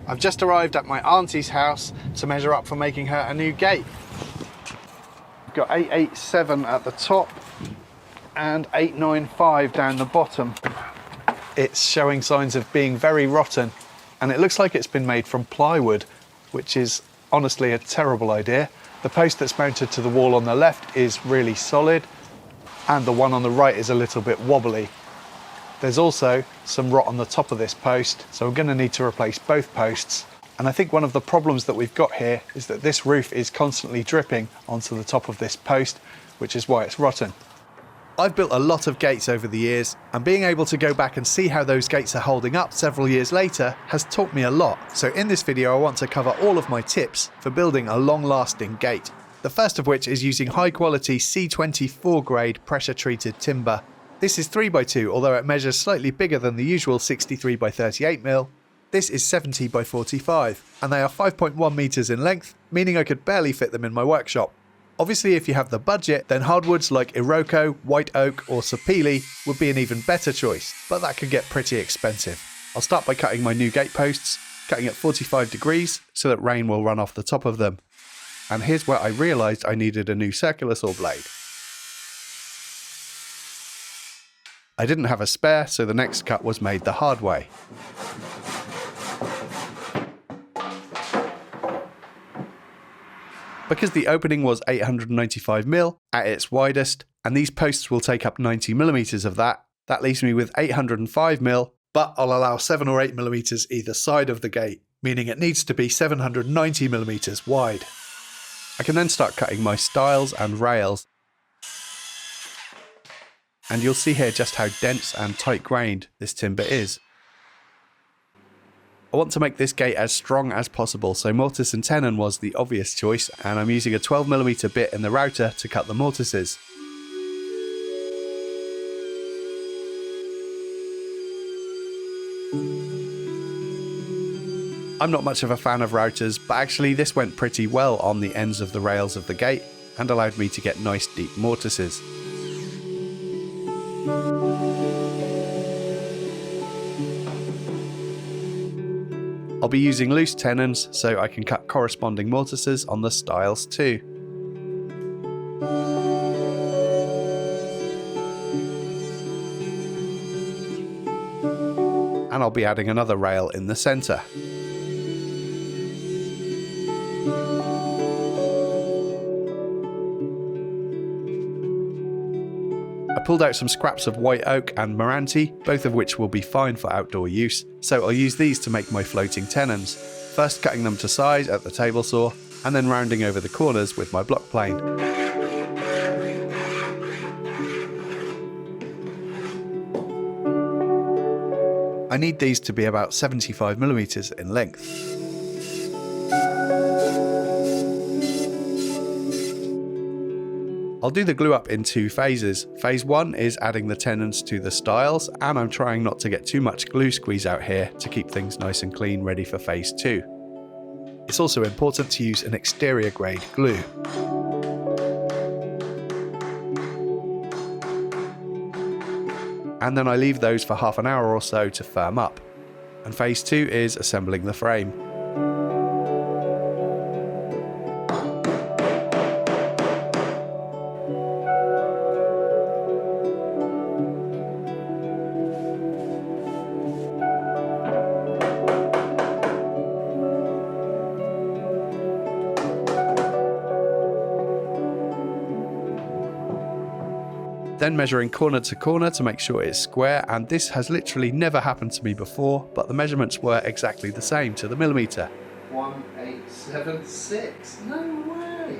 I've just arrived at my auntie's house to measure up for making her a new gate. We've got 887 at the top and 895 down the bottom. It's showing signs of being very rotten, and it looks like it's been made from plywood, which is honestly a terrible idea. The post that's mounted to the wall on the left is really solid, and the one on the right is a little bit wobbly. There's also some rot on the top of this post, so we're going to need to replace both posts. And I think one of the problems that we've got here is that this roof is constantly dripping onto the top of this post, which is why it's rotten. I've built a lot of gates over the years, and being able to go back and see how those gates are holding up several years later has taught me a lot. So in this video I want to cover all of my tips for building a long-lasting gate. The first of which is using high-quality C24 grade pressure-treated timber. This is 3x2, although it measures slightly bigger than the usual 63x38mm. This is 70x45, and they are 5.1 meters in length, meaning I could barely fit them in my workshop. Obviously, if you have the budget, then hardwoods like Iroko, white oak or sapele would be an even better choice, but that could get pretty expensive. I'll start by cutting my new gate posts, cutting at 45 degrees so that rain will run off the top of them. And here's where I realised I needed a new circular saw blade. I didn't have a spare, so the next cut was made the hard way. Because the opening was 895mm at its widest, and these posts will take up 90mm of that, that leaves me with 805mm, but I'll allow 7 or 8mm either side of the gate, meaning it needs to be 790mm wide. I can then start cutting my stiles and rails. And you'll see here just how dense and tight-grained this timber is. I want to make this gate as strong as possible, so mortise and tenon was the obvious choice, and I'm using a 12mm bit in the router to cut the mortises. I'm not much of a fan of routers, but actually this went pretty well on the ends of the rails of the gate and allowed me to get nice deep mortises. I'll be using loose tenons so I can cut corresponding mortises on the stiles too. And I'll be adding another rail in the centre. I pulled out some scraps of white oak and Meranti, both of which will be fine for outdoor use, so I'll use these to make my floating tenons, first cutting them to size at the table saw, and then rounding over the corners with my block plane. I need these to be about 75mm in length. I'll do the glue up in 2 phases. Phase 1 is adding the tenons to the stiles, and I'm trying not to get too much glue squeeze out here to keep things nice and clean ready for phase 2. It's also important to use an exterior grade glue. And then I leave those for half an hour or so to firm up. And phase 2 is assembling the frame. Then measuring corner to corner to make sure it's square, and this has literally never happened to me before, but the measurements were exactly the same to the millimetre. 1876, no way!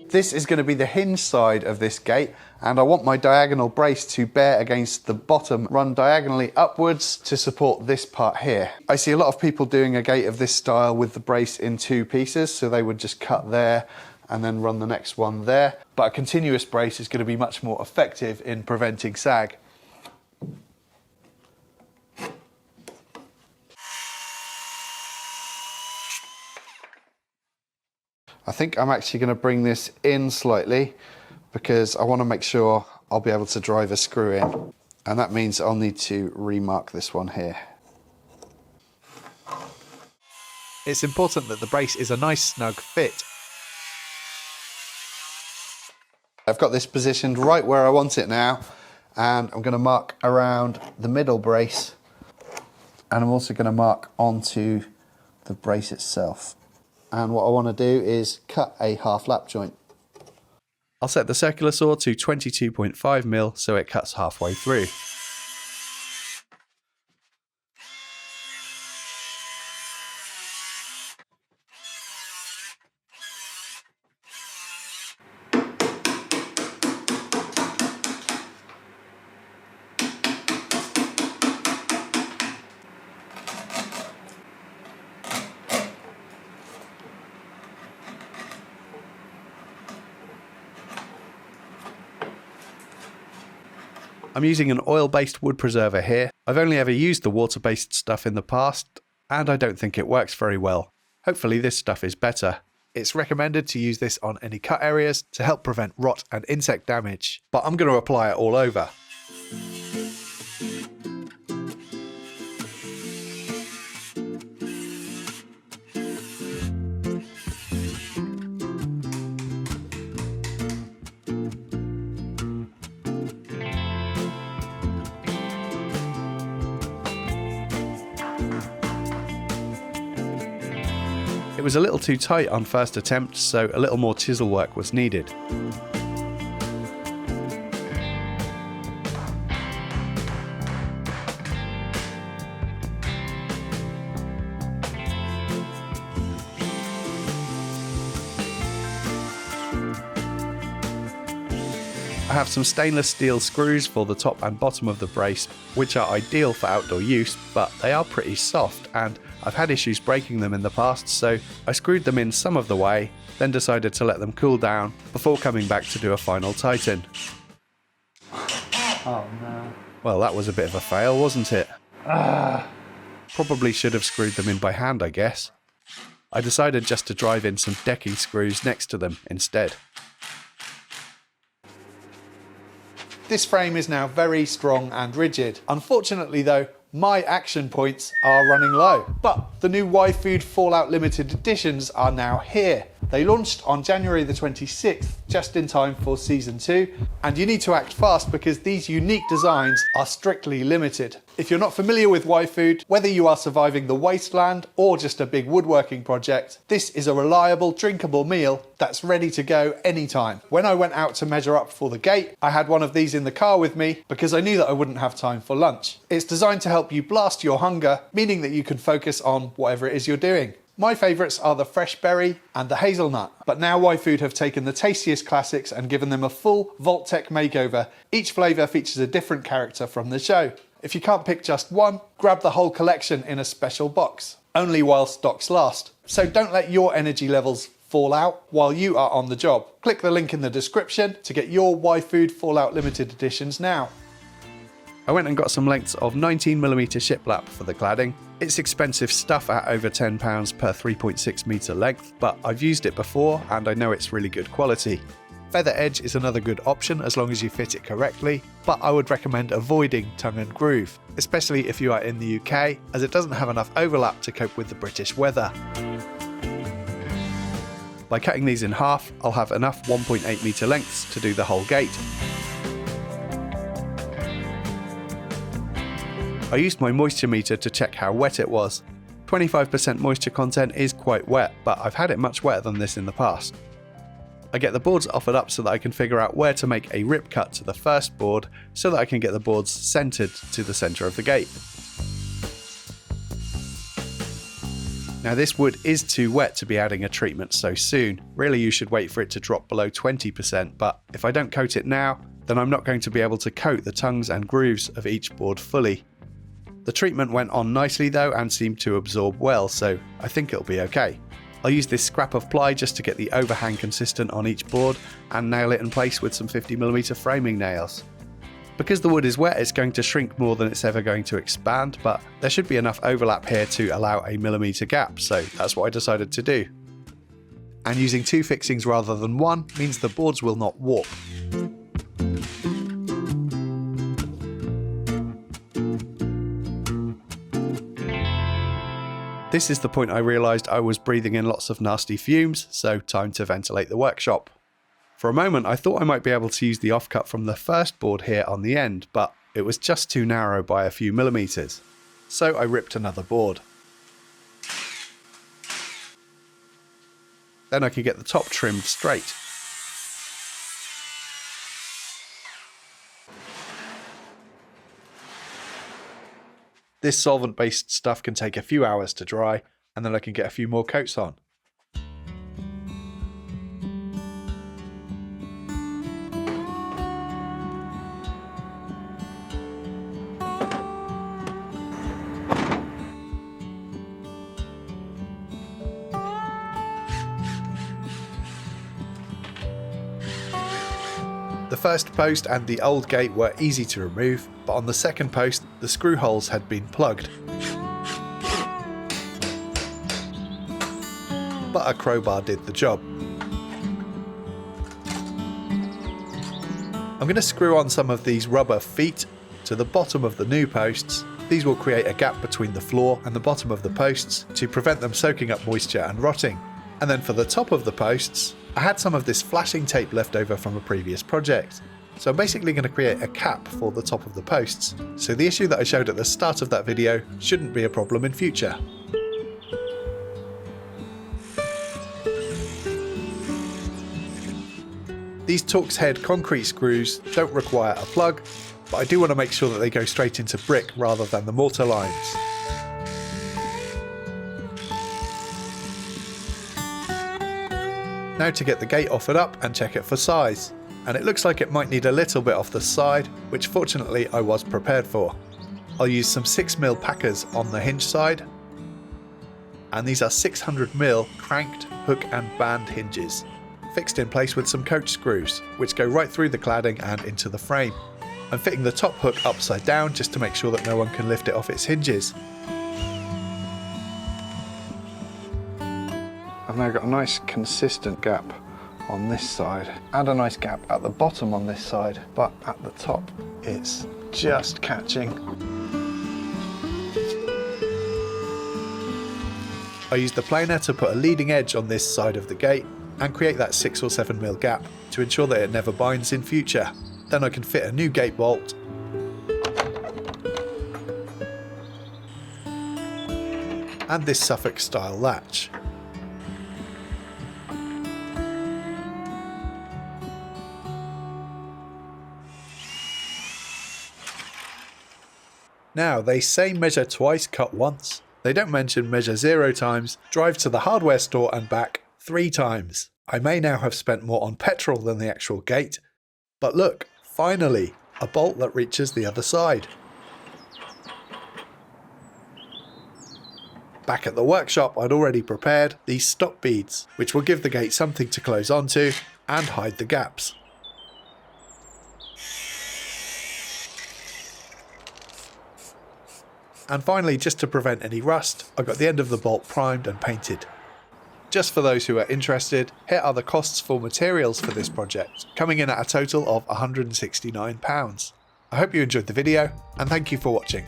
This is going to be the hinge side of this gate, and I want my diagonal brace to bear against the bottom, run diagonally upwards to support this part here. I see a lot of people doing a gate of this style with the brace in 2 pieces, so they would just cut there and then run the next one there. But a continuous brace is going to be much more effective in preventing sag. I think I'm actually going to bring this in slightly because I want to make sure I'll be able to drive a screw in. And that means I'll need to remark this one here. It's important that the brace is a nice snug fit. I've got this positioned right where I want it now, and I'm going to mark around the middle brace, and I'm also going to mark onto the brace itself. And what I want to do is cut a half lap joint. I'll set the circular saw to 22.5mm so it cuts halfway through. I'm using an oil-based wood preserver here. I've only ever used the water-based stuff in the past, and I don't think it works very well. Hopefully this stuff is better. It's recommended to use this on any cut areas to help prevent rot and insect damage, but I'm going to apply it all over. It was a little too tight on first attempt, so a little more chisel work was needed. I have some stainless steel screws for the top and bottom of the brace, which are ideal for outdoor use, but they are pretty soft and I've had issues breaking them in the past, so I screwed them in some of the way, then decided to let them cool down before coming back to do a final tighten. Oh no. Well, that was a bit of a fail, wasn't it? Probably should have screwed them in by hand, I guess. I decided just to drive in some decking screws next to them instead. This frame is now very strong and rigid. Unfortunately though, my action points are running low. But the new Y-Food Fallout Limited editions are now here. They launched on January the 26th, just in time for Season 2, and you need to act fast because these unique designs are strictly limited. If you're not familiar with Y-Food, whether you are surviving the wasteland or just a big woodworking project, this is a reliable, drinkable meal that's ready to go anytime. When I went out to measure up for the gate, I had one of these in the car with me because I knew that I wouldn't have time for lunch. It's designed to help you blast your hunger, meaning that you can focus on whatever it is you're doing. My favourites are the fresh berry and the hazelnut, but now Y-Food have taken the tastiest classics and given them a full Vault-Tec makeover. Each flavour features a different character from the show. If you can't pick just one, grab the whole collection in a special box, only while stocks last. So don't let your energy levels fall out while you are on the job. Click the link in the description to get your Y-Food Fallout Limited editions now. I went and got some lengths of 19mm shiplap for the cladding. It's expensive stuff at over £10 per 3.6 metre length, but I've used it before and I know it's really good quality. Feather edge is another good option as long as you fit it correctly, but I would recommend avoiding tongue and groove, especially if you are in the UK, as it doesn't have enough overlap to cope with the British weather. By cutting these in half, I'll have enough 1.8 metre lengths to do the whole gate. I used my moisture meter to check how wet it was. 25% moisture content is quite wet, but I've had it much wetter than this in the past. I get the boards offered up so that I can figure out where to make a rip cut to the first board so that I can get the boards centred to the centre of the gate. Now this wood is too wet to be adding a treatment so soon. Really you should wait for it to drop below 20%, but if I don't coat it now, then I'm not going to be able to coat the tongues and grooves of each board fully. The treatment went on nicely though and seemed to absorb well, so I think it'll be okay. I'll use this scrap of ply just to get the overhang consistent on each board and nail it in place with some 50mm framing nails. Because the wood is wet, it's going to shrink more than it's ever going to expand, but there should be enough overlap here to allow a millimetre gap, so that's what I decided to do. And using two fixings rather than one means the boards will not warp. This is the point I realised I was breathing in lots of nasty fumes, so time to ventilate the workshop. For a moment I thought I might be able to use the offcut from the first board here on the end, but it was just too narrow by a few millimetres. So I ripped another board. Then I can get the top trimmed straight. This solvent-based stuff can take a few hours to dry, and then I can get a few more coats on. The first post and the old gate were easy to remove, but on the second post the screw holes had been plugged. But a crowbar did the job. I'm going to screw on some of these rubber feet to the bottom of the new posts. These will create a gap between the floor and the bottom of the posts to prevent them soaking up moisture and rotting. And then for the top of the posts, I had some of this flashing tape left over from a previous project. So I'm basically going to create a cap for the top of the posts, so the issue that I showed at the start of that video shouldn't be a problem in future. These Torx head concrete screws don't require a plug, but I do want to make sure that they go straight into brick rather than the mortar lines. Now to get the gate offered up and check it for size. And it looks like it might need a little bit off the side, which fortunately I was prepared for. I'll use some 6mm packers on the hinge side. And these are 600mm cranked, hook and band hinges, fixed in place with some coach screws, which go right through the cladding and into the frame. I'm fitting the top hook upside down just to make sure that no one can lift it off its hinges. I've now got a nice consistent gap on this side and a nice gap at the bottom on this side, but at the top it's just catching. I used the planer to put a leading edge on this side of the gate and create that 6 or 7mm gap to ensure that it never binds in future. Then I can fit a new gate bolt and this Suffolk style latch. Now, they say measure twice, cut once. They don't mention measure 0 times, drive to the hardware store and back 3 times. I may now have spent more on petrol than the actual gate. But look, finally, a bolt that reaches the other side. Back at the workshop, I'd already prepared these stop beads, which will give the gate something to close onto and hide the gaps. And finally, just to prevent any rust, I got the end of the bolt primed and painted. Just for those who are interested, here are the costs for materials for this project, coming in at a total of £169. I hope you enjoyed the video, and thank you for watching.